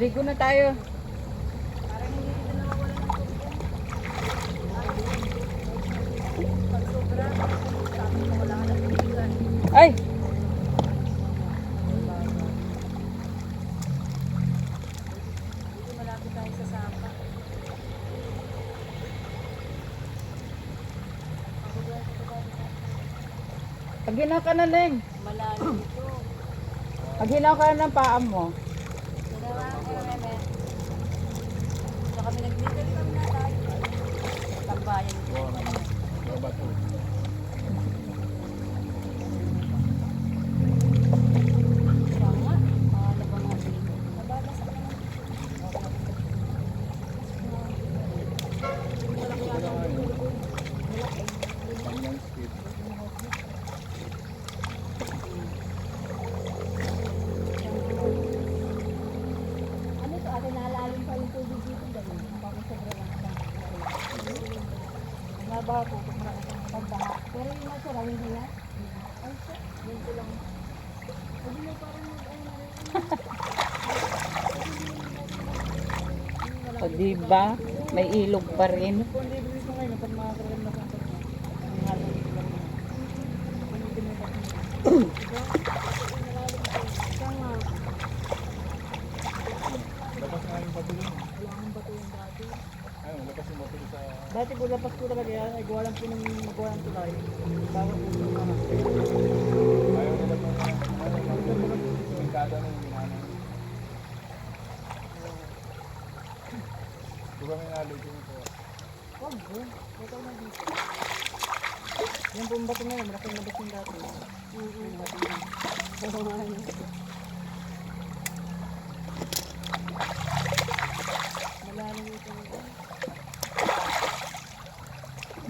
Maligo na tayo. Parang hindi dito nawawala ng tubig yan. Pag sobra, sabi mo wala ka ng tubigan. Ay! Dito malapit tayo sa Sapa. Paghina ka na, Leng. Malalim ito. Paghina ka na ng paa mo. Dalawa ang meme. So kami nag-delivery kami na tayo. Tambayan ito. Siya nga. Mahala ba nga dito? Nabalas ka naman. Malaki yata ang dito. Malaki. Ano ito? Ate, nalalim pa yung tubig dito. Dahil bakit sobra lang ito. Nabaha po. Pagbaha. Pero yung natural, hindi na. Ay, siya. Yun ko lang. Hindi na parang mag-ano na rin. O diba? May ilog pa rin. Kung libre dito ngayon, pag makakaroon na sa akin, ang halang dito lang yun. Kung hindi na ba Labas nga yung bato yun. wala kang bato yung dati. Ayun, labas yung bato sa... Dati po lapas po talaga yan, ay gawa lang po ng gawa ng tulay. Bawal po yung mga. Ayaw nila po na... Sumikada na yung ginana. Di ba may knowledge yun ito? Wag po, ito na dito. Yan po yung bato ngayon, malaking labas yung dati. Yung bato yun. Oo nga yun. Malalim ito.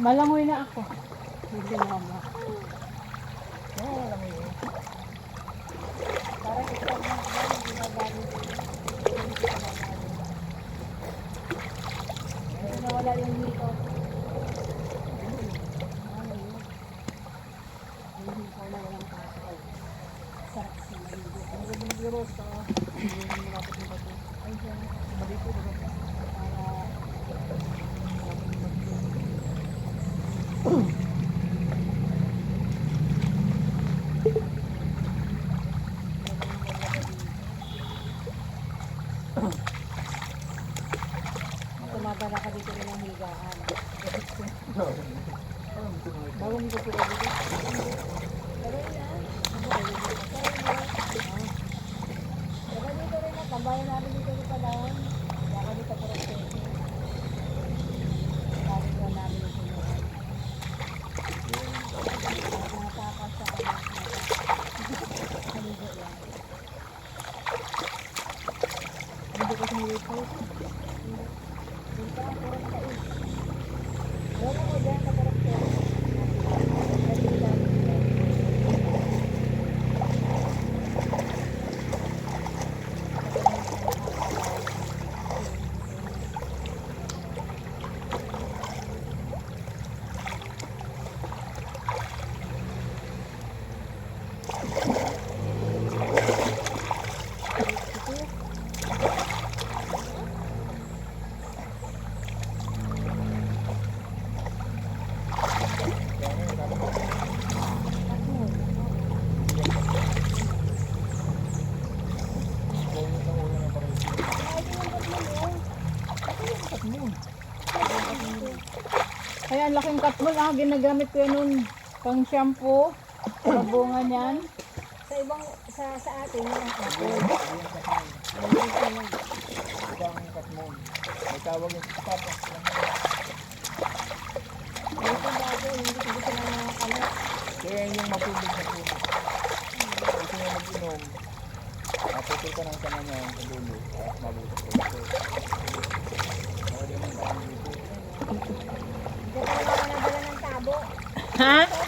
Malangoy na ako. Hindi mama. Oo, alam mo yun. Parang ito ang mga ginagamit ko. Kasi nawala yung hito. Ano yun? Yung hito na walang kaso. Sarap siya maligo. Ang ganda ng biro sa yung malapit ng bato. Ay, siya. Maligo, diba? Para tumabara ka dito rin ang higaan. Bawang dito po dito. Pero yan. Pero dito rin na. Tambayan namin dito sa Palawan. Kaya kami sa Purok. Sabi ko namin yung sinuhan. Natakas sa anak. Haligo yan. Hindi ko siniwit ko. Punta ang Purok sa is. Wala ko dyan sa Purok sa is. Ay, ang laking katmol. Ginagamit ko yun nun. Pang shampoo. Pabungan yan. Sa ibang, sa atin, yung apple. Ibang katmon. May tawag yung papas. Ito bago, hindi ko gusto na nakakalat. Kaya yun yung matubig na puno. Gusto nyo mag-inom. Naputol ka ng sama niya sa dulo. At mabuti ko. Pwede mong daan dito. Hindi ka naman nadala ng tabo. Ha? Ito,